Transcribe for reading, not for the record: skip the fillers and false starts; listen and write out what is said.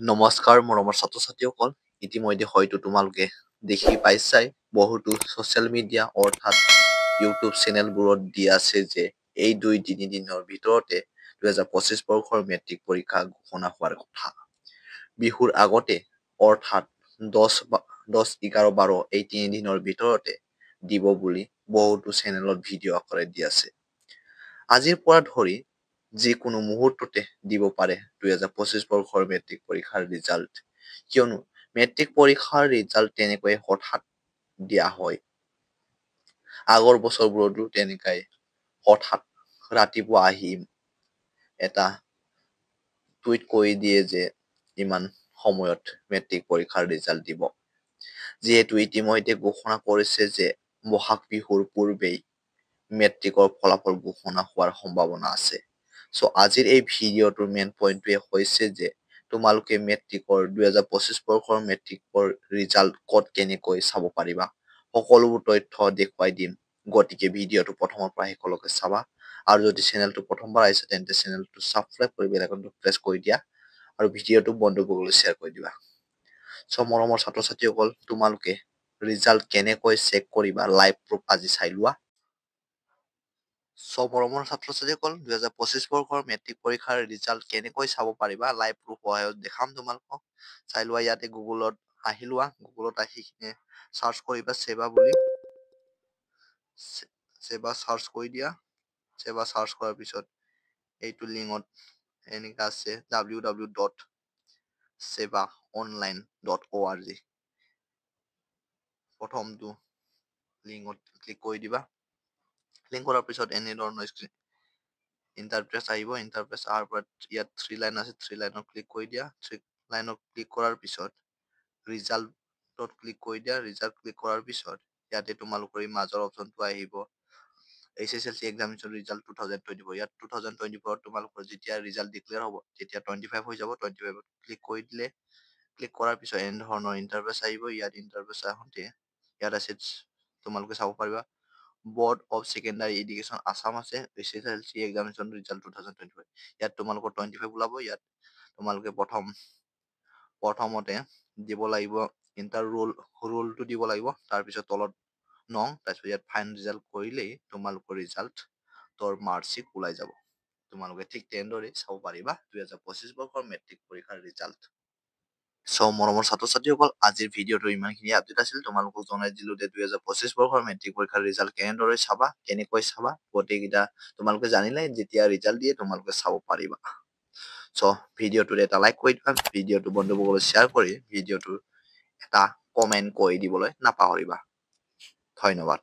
নমস্কাৰ মৰমৰ ছাত্ৰ-ছাত্ৰীসকল, ইতিমধ্যে হয়তো তোমালোকে দেখি পাইছাই বহুতো ছচিয়েল মিডিয়া অৰ্থাৎ ইউটিউব চেনেলবোৰত দি আছে যে এই 2-3 দিনৰ ভিতৰতে 2025 বৰ্ষৰ মেট্ৰিক পৰীক্ষা ঘোষণা হোৱাৰ কথা। বিহুৰ আগতে অৰ্থাৎ 10, 11, 12 এই 3 দিনৰ ভিতৰতে দিব বুলি বহুতো চেনেলত ভিডিঅ' আকাৰে দি আছে। আজিৰ পৰা ধৰি যিকোনো মুহূৰ্ততে দিব পাৰে 2025 বৰ্ষৰ মেট্ৰিক পৰীক্ষাৰ ৰিজাল্ট, কিয়নো মেট্ৰিক পৰীক্ষাৰ ৰিজাল্ট তেনেকৈ হঠাৎ দিয়া হয়। আগৰ বছৰবোৰতো তেনেকাই হঠাৎ ৰাতিপুৱা আহি এটা টুইট কৰি দিয়ে যে ইমান সময়ত মেট্ৰিক পৰীক্ষাৰ ৰিজাল্ট দিব। যিহেতু ইতিমধ্যে ঘোষণা কৰিছে যে বহাগ বিহুৰ পূৰ্বেই মেট্ৰিকৰ ফলাফল ঘোষণা হোৱাৰ সম্ভাৱনা আছে। আজিৰ এই ভিডিঅ'টোৰ মেইন পইণ্টটোৱে হৈছে যে তোমালোকে মেট্ৰিকৰ 2025 বৰ্ষৰ মেট্ৰিকৰ ৰিজাল্ট ক'ত কেনেকৈ চাব পাৰিবা, সকলোবোৰ তথ্য দেখুৱাই দিম। গতিকে ভিডিঅ'টো প্ৰথমৰ পৰা শেষলৈকে চাবা। আৰু যদি চেনেলটো প্ৰথমবাৰ আহিছে তেন্তে চেনেলটো ছাবস্ক্ৰাইব কৰি বেল আইকনটো প্ৰেছ কৰি দিয়া আৰু ভিডিঅ'টো বন্ধুসকললৈ শ্বেয়াৰ কৰি দিবা। মৰমৰ ছাত্ৰ-ছাত্ৰীসকল, তোমালোকে ৰিজাল্ট কেনেকৈ চেক কৰিবা লাইভ প্ৰুফ আজি চাই লোৱা। মৰমৰ ছাত্ৰ-ছাত্ৰীসকল, 2025 বৰ্ষৰ মেট্ৰিক পৰীক্ষাৰ ৰিজাল্ট কেনেকৈ চাব পাৰিবা লাইভ প্ৰুফ সহায়ত দেখাম তোমালোকক। চাই লোৱা। ইয়াতে গুগলত আহি লোৱা। গুগলত আহি কিনে চাৰ্চ কৰিবা সেৱা বুলি। সেৱা চাৰ্চ কৰি দিয়া। সেৱা চাৰ্চ কৰাৰ পিছত এইটো লিংকত এনেকা আছে www.sevaonline.org। প্ৰথমটো লিংকত ক্লিক কৰি দিবা। ক্লিক কৰাৰ পিছত এনেধৰণৰ ইণ্টাৰপ্ৰেছ আহিব। ইণ্টাৰপ্ৰেছ অহাৰ পৰা ইয়াত 3 লাইন আছে, 3 লাইনত ক্লিক কৰি দিয়া। 3 লাইনত ক্লিক কৰাৰ পিছত ৰিজাল্টত ক্লিক কৰি দিয়া। ৰিজাল্ট ক্লিক কৰাৰ পিছত ইয়াতে তোমালোকৰ এই মাজৰ অপশ্যনটো আহিব HSLC এক্সামিনেশ্যন ৰিজাল্ট 2024। ইয়াত 2024 তোমালোকৰ যেতিয়া ৰিজাল্ট ডিক্লেয়াৰ হ'ব তেতিয়া 25 হৈ যাব। 25ত ক্লিক কৰি দিলে, ক্লিক কৰাৰ পিছত এনেধৰণৰ ইণ্টাৰপ্ৰেছ আহিব। ইয়াত ইণ্টাৰপ্ৰেছ আহোঁতে ইয়াত আছে তোমালোকে চাব পাৰিবা board of secondary education Assam আছে, HSLC এক্সামিনেশ্যন ৰিজাল্ট 2025। ইয়াত তোমালোকৰ 25 ওলাব। ইয়াত তোমালোকে প্ৰথমতে দিব লাগিব ইণ্টাৰ ৰোলটো দিব লাগিব। তাৰপিছত তলত নং, তাৰপিছত ইয়াত ফাইনেল ৰিজাল্ট কৰিলেই তোমালোকৰ ৰিজাল্টৰ মাৰ্কশ্বিট ওলাই যাব। তোমালোকে ঠিক তেনেদৰে চাব পাৰিবা 2025 বৰ্ষৰ মেট্ৰিক পৰীক্ষাৰ ৰিজাল্ট। মৰমৰ ছাত্ৰ-ছাত্ৰীসকল, আজিৰ ভিডিঅ'টো ইমানখিনি আপডেট আছিল। তোমালোকক জনাই দিলো যে 2025 বৰ্ষৰ মেট্ৰিক পৰীক্ষাৰ ৰিজাল্ট কেনেদৰে চাবা, কেনেকৈ চাবা, গোটেইকেইটা তোমালোকে জানিলে। যেতিয়া ৰিজাল্ট দিয়ে তোমালোকে চাব পাৰিবা। ভিডিঅ'টোত এটা লাইক কৰি দিবা। ভিডিঅ'টো বন্ধুসকলক শ্বেয়াৰ কৰি ভিডিঅ'টো এটা কমেণ্ট কৰি দিবলৈ নাপাহৰিবা। ধন্যবাদ।